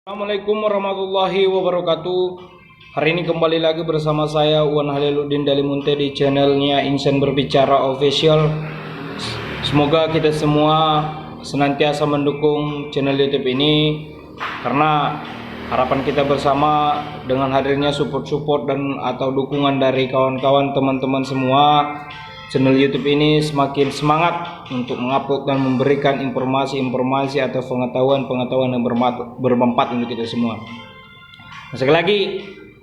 Assalamualaikum warahmatullahi wabarakatuh. Hari ini kembali lagi bersama saya Uwan Haliluddin Dalimunte di channelnya Insan Berbicara Official. Semoga kita semua senantiasa mendukung channel YouTube ini, karena harapan kita bersama dengan hadirnya support dan atau dukungan dari kawan-kawan teman-teman semua, channel YouTube ini semakin semangat untuk mengupload dan memberikan informasi-informasi atau pengetahuan-pengetahuan yang bermanfaat untuk kita semua. Nah, sekali lagi,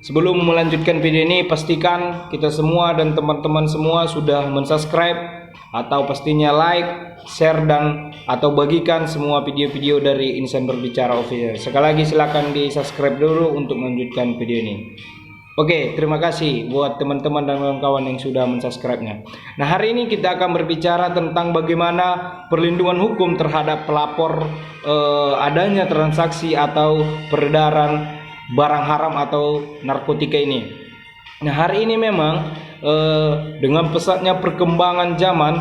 sebelum melanjutkan video ini, pastikan kita semua dan teman-teman semua sudah mensubscribe atau pastinya like, share dan atau bagikan semua video-video dari Insan Berbicara Official. Sekali lagi silakan di subscribe dulu untuk melanjutkan video ini. Oke, terima kasih buat teman-teman dan kawan-kawan yang sudah mensubscribe-nya. Nah, hari ini kita akan berbicara tentang bagaimana perlindungan hukum terhadap pelapor adanya transaksi atau peredaran barang haram atau narkotika ini. Nah, hari ini memang dengan pesatnya perkembangan zaman,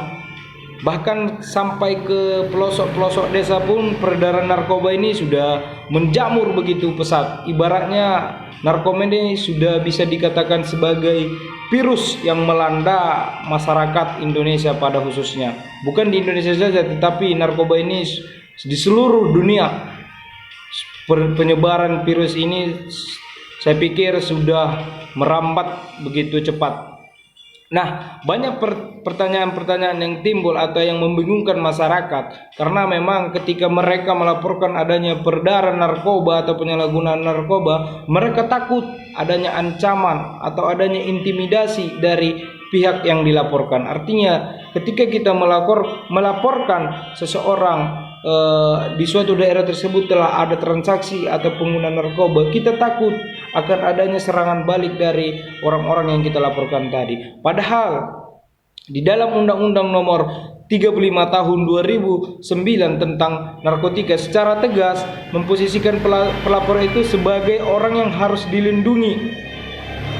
bahkan sampai ke pelosok-pelosok desa pun peredaran narkoba ini sudah menjamur begitu pesat. Ibaratnya narkoba ini sudah bisa dikatakan sebagai virus yang melanda masyarakat Indonesia pada khususnya. Bukan di Indonesia saja, tetapi narkoba ini di seluruh dunia. Penyebaran virus ini saya pikir sudah merambat begitu cepat. Nah, banyak pertanyaan-pertanyaan yang timbul atau yang membingungkan masyarakat, karena memang ketika mereka melaporkan adanya peredaran narkoba atau penyalahgunaan narkoba, mereka takut adanya ancaman atau adanya intimidasi dari pihak yang dilaporkan. Artinya, ketika kita melaporkan seseorang di suatu daerah tersebut telah ada transaksi atau penggunaan narkoba, kita takut akan adanya serangan balik dari orang-orang yang kita laporkan tadi. Padahal di dalam Undang-Undang Nomor 35 Tahun 2009 tentang narkotika secara tegas memposisikan pelapor itu sebagai orang yang harus dilindungi.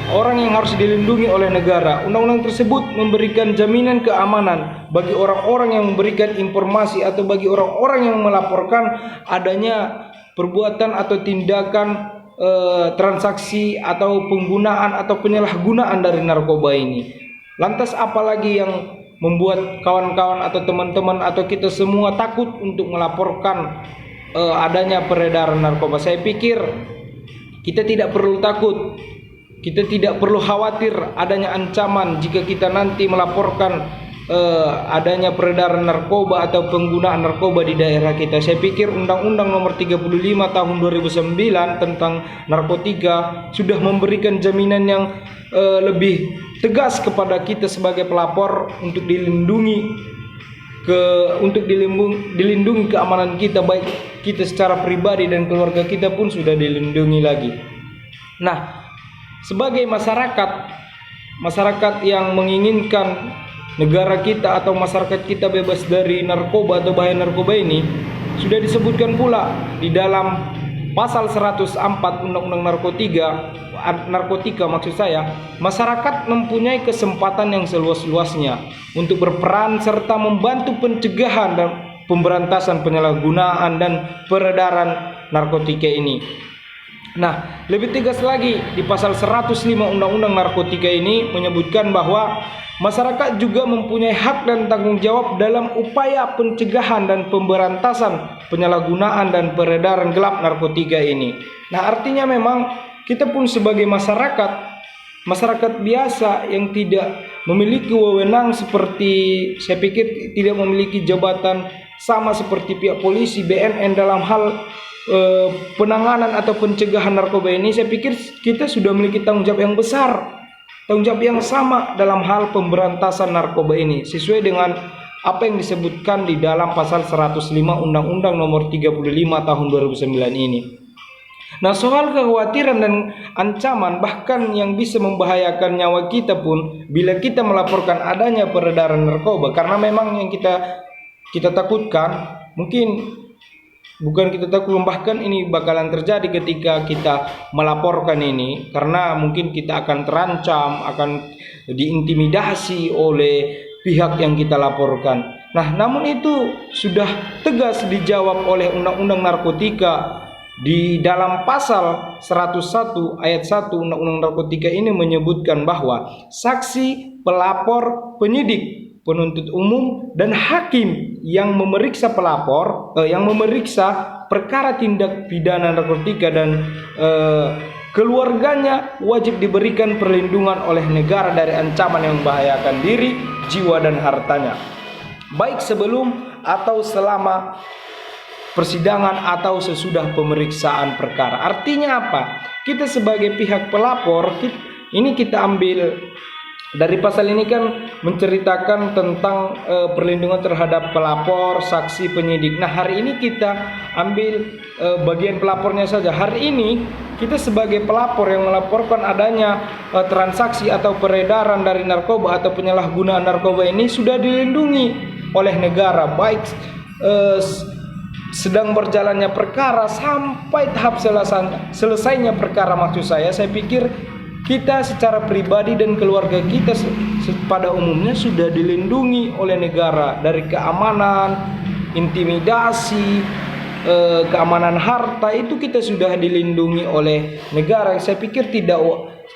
Orang yang harus dilindungi oleh negara. Undang-undang tersebut memberikan jaminan keamanan bagi orang-orang yang memberikan informasi atau bagi orang-orang yang melaporkan adanya perbuatan atau tindakan transaksi atau penggunaan atau penyalahgunaan dari narkoba ini. Lantas apalagi yang membuat kawan-kawan atau teman-teman atau kita semua takut untuk melaporkan adanya peredaran narkoba? Saya pikir kita tidak perlu takut. Kita tidak perlu khawatir adanya ancaman jika kita nanti melaporkan adanya peredaran narkoba atau penggunaan narkoba di daerah kita. Saya pikir Undang-Undang Nomor 35 Tahun 2009 tentang narkotika sudah memberikan jaminan yang lebih tegas kepada kita sebagai pelapor untuk dilindungi dilindungi keamanan kita, baik kita secara pribadi dan keluarga kita pun sudah dilindungi lagi. Nah, sebagai masyarakat yang menginginkan negara kita atau masyarakat kita bebas dari narkoba atau bahaya narkoba ini, sudah disebutkan pula di dalam pasal 104 Undang-Undang narkotika maksud saya, masyarakat mempunyai kesempatan yang seluas-luasnya untuk berperan serta membantu pencegahan dan pemberantasan penyalahgunaan dan peredaran narkotika ini. Nah, lebih tegas lagi di pasal 105 Undang-Undang Narkotika ini menyebutkan bahwa masyarakat juga mempunyai hak dan tanggung jawab dalam upaya pencegahan dan pemberantasan penyalahgunaan dan peredaran gelap narkotika ini. Nah, artinya memang kita pun sebagai masyarakat biasa yang tidak memiliki wewenang seperti, saya pikir tidak memiliki jabatan sama seperti pihak polisi, BNN dalam hal penanganan atau pencegahan narkoba ini, saya pikir kita sudah memiliki tanggung jawab yang besar, tanggung jawab yang sama dalam hal pemberantasan narkoba ini, sesuai dengan apa yang disebutkan di dalam pasal 105 Undang-Undang Nomor 35 Tahun 2009 ini. Nah, soal kekhawatiran dan ancaman bahkan yang bisa membahayakan nyawa kita pun bila kita melaporkan adanya peredaran narkoba, karena memang yang kita takutkan mungkin bukan kita takut, bahkan ini bakalan terjadi ketika kita melaporkan ini, karena mungkin kita akan terancam, akan diintimidasi oleh pihak yang kita laporkan. Nah, namun itu sudah tegas dijawab oleh Undang-Undang Narkotika Di dalam pasal 101 ayat 1 Undang-Undang Narkotika ini menyebutkan bahwa saksi, pelapor, penyidik, penuntut umum dan hakim yang memeriksa yang memeriksa perkara tindak pidana narkotika dan keluarganya wajib diberikan perlindungan oleh negara dari ancaman yang membahayakan diri, jiwa dan hartanya, baik sebelum atau selama persidangan atau sesudah pemeriksaan perkara. Artinya apa? Kita sebagai pihak pelapor, ini kita ambil dari pasal ini kan menceritakan tentang perlindungan terhadap pelapor, saksi, penyidik. Nah, hari ini kita ambil bagian pelapornya saja. Hari ini kita sebagai pelapor yang melaporkan adanya transaksi atau peredaran dari narkoba atau penyalahgunaan narkoba ini sudah dilindungi oleh negara, baik sedang berjalannya perkara sampai tahap selesainya perkara. Maksud saya pikir kita secara pribadi dan keluarga kita pada umumnya sudah dilindungi oleh negara dari keamanan, intimidasi, keamanan harta, itu kita sudah dilindungi oleh negara. Saya pikir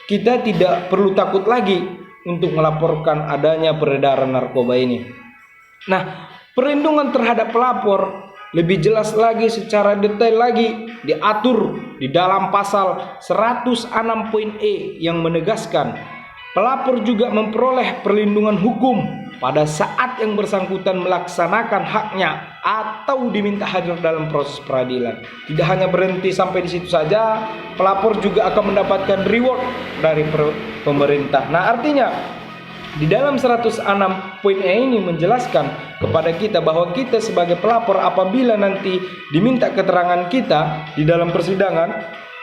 kita tidak perlu takut lagi untuk melaporkan adanya peredaran narkoba ini. Nah, perlindungan terhadap pelapor lebih jelas lagi, secara detail lagi diatur di dalam pasal 106.e yang menegaskan pelapor juga memperoleh perlindungan hukum pada saat yang bersangkutan melaksanakan haknya atau diminta hadir dalam proses peradilan. Tidak hanya berhenti sampai di situ saja, pelapor juga akan mendapatkan reward dari pemerintah. Nah, artinya di dalam 106.e ini menjelaskan kepada kita bahwa kita sebagai pelapor apabila nanti diminta keterangan kita di dalam persidangan,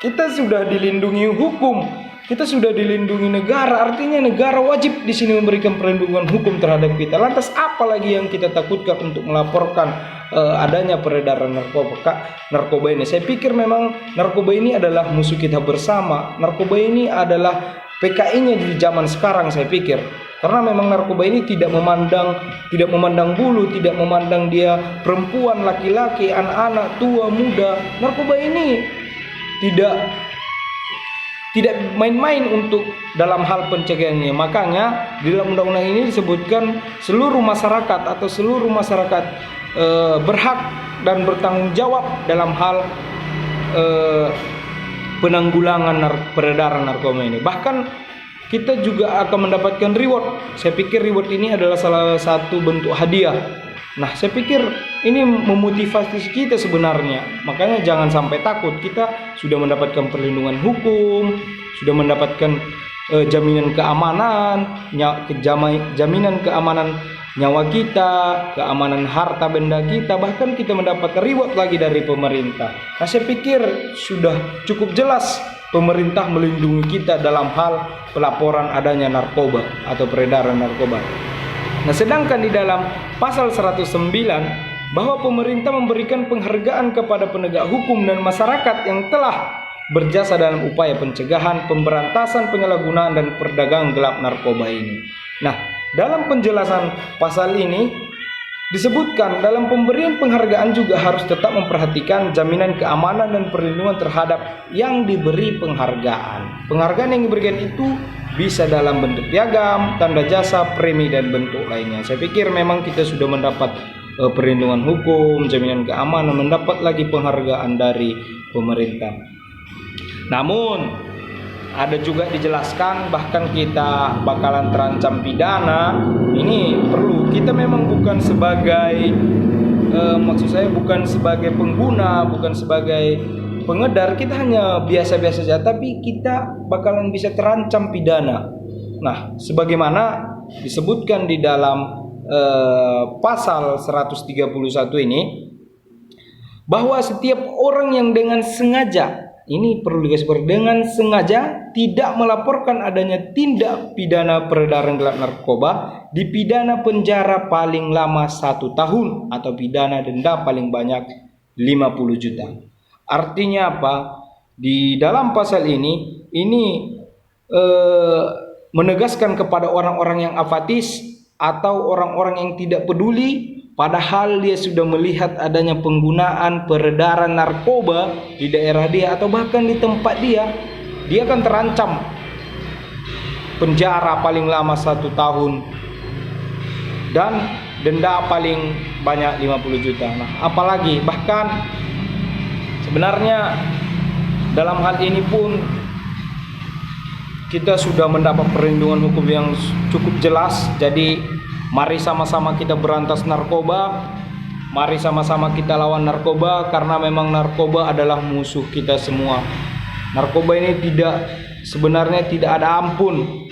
kita sudah dilindungi hukum, kita sudah dilindungi negara. Artinya negara wajib di sini memberikan perlindungan hukum terhadap kita. Lantas apa lagi yang kita takutkan untuk melaporkan adanya peredaran narkoba ini? Saya pikir memang narkoba ini adalah musuh kita bersama. Narkoba ini adalah PKI-nya di zaman sekarang, saya pikir. Karena memang narkoba ini tidak memandang bulu, tidak memandang dia perempuan, laki-laki, anak-anak, tua, muda. Narkoba ini tidak main-main untuk dalam hal pencegahannya. Makanya di dalam undang-undang ini disebutkan seluruh masyarakat berhak dan bertanggung jawab dalam hal penanggulangan peredaran narkoba ini. Bahkan kita juga akan mendapatkan reward. Saya pikir reward ini adalah salah satu bentuk hadiah. Nah, saya pikir ini memotivasi kita sebenarnya. Makanya jangan sampai takut. Kita sudah mendapatkan perlindungan hukum, sudah mendapatkan jaminan keamanan, jaminan keamanan nyawa kita, keamanan harta benda kita, bahkan kita mendapatkan reward lagi dari pemerintah. Nah, saya pikir sudah cukup jelas pemerintah melindungi kita dalam hal pelaporan adanya narkoba atau peredaran narkoba. Nah, sedangkan di dalam pasal 109 bahwa pemerintah memberikan penghargaan kepada penegak hukum dan masyarakat yang telah berjasa dalam upaya pencegahan, pemberantasan penyalahgunaan dan perdagangan gelap narkoba ini. Nah, dalam penjelasan pasal ini disebutkan dalam pemberian penghargaan juga harus tetap memperhatikan jaminan keamanan dan perlindungan terhadap yang diberi penghargaan. Penghargaan yang diberikan itu bisa dalam bentuk piagam, tanda jasa, premi dan bentuk lainnya. Saya pikir memang kita sudah mendapat perlindungan hukum, jaminan keamanan, mendapat lagi penghargaan dari pemerintah. Namun ada juga dijelaskan bahkan kita bakalan terancam pidana. Ini perlu, kita memang bukan sebagai maksud saya bukan sebagai pengguna, bukan sebagai pengedar, kita hanya biasa-biasa saja, tapi kita bakalan bisa terancam pidana. Nah, sebagaimana disebutkan di dalam pasal 131 ini, bahwa setiap orang yang dengan sengaja, ini perlu digarisbawahi, dengan sengaja tidak melaporkan adanya tindak pidana peredaran gelap narkoba dipidana penjara paling lama 1 tahun atau pidana denda paling banyak 50 juta. Artinya apa? Di dalam pasal ini menegaskan kepada orang-orang yang apatis atau orang-orang yang tidak peduli padahal dia sudah melihat adanya penggunaan peredaran narkoba di daerah dia atau bahkan di tempat dia akan terancam penjara paling lama 1 tahun dan denda paling banyak 50 juta. Nah, apalagi bahkan sebenarnya dalam hal ini pun kita sudah mendapat perlindungan hukum yang cukup jelas. Jadi mari sama-sama kita berantas narkoba. Mari sama-sama kita lawan narkoba, karena memang narkoba adalah musuh kita semua. Narkoba ini sebenarnya tidak ada ampun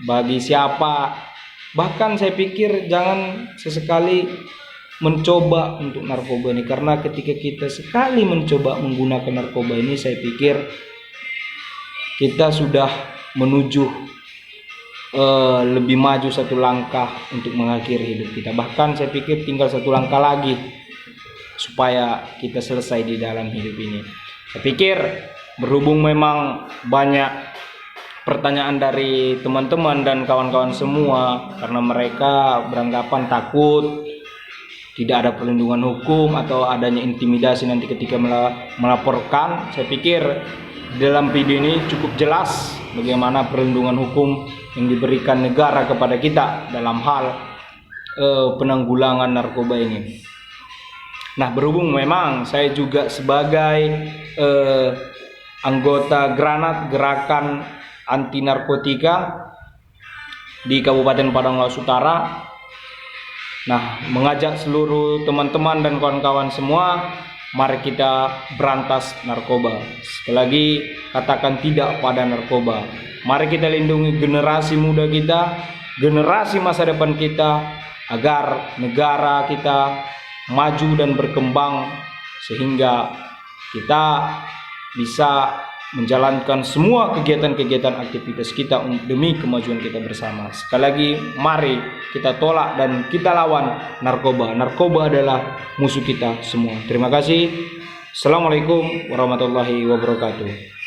bagi siapa. Bahkan saya pikir jangan sesekali mencoba untuk narkoba ini, karena ketika kita sekali mencoba menggunakan narkoba ini, saya pikir kita sudah menuju lebih maju 1 langkah untuk mengakhiri hidup kita. Bahkan saya pikir tinggal 1 langkah lagi supaya kita selesai di dalam hidup ini. Saya pikir berhubung memang banyak pertanyaan dari teman-teman dan kawan-kawan semua, karena mereka beranggapan takut tidak ada perlindungan hukum atau adanya intimidasi nanti ketika melaporkan. Saya pikir dalam video ini cukup jelas bagaimana perlindungan hukum yang diberikan negara kepada kita dalam hal penanggulangan narkoba ini. Nah, berhubung memang saya juga sebagai anggota Granat Gerakan Anti Narkotika di Kabupaten Padang Lawas Utara, nah, mengajak seluruh teman-teman dan kawan-kawan semua, mari kita berantas narkoba. Sekali lagi, katakan tidak pada narkoba. Mari kita lindungi generasi muda kita, generasi masa depan kita, agar negara kita maju dan berkembang, sehingga kita bisa menjalankan semua kegiatan-kegiatan aktivitas kita demi kemajuan kita bersama. Sekali lagi, mari kita tolak dan kita lawan narkoba. Narkoba adalah musuh kita semua. Terima kasih. Assalamualaikum warahmatullahi wabarakatuh.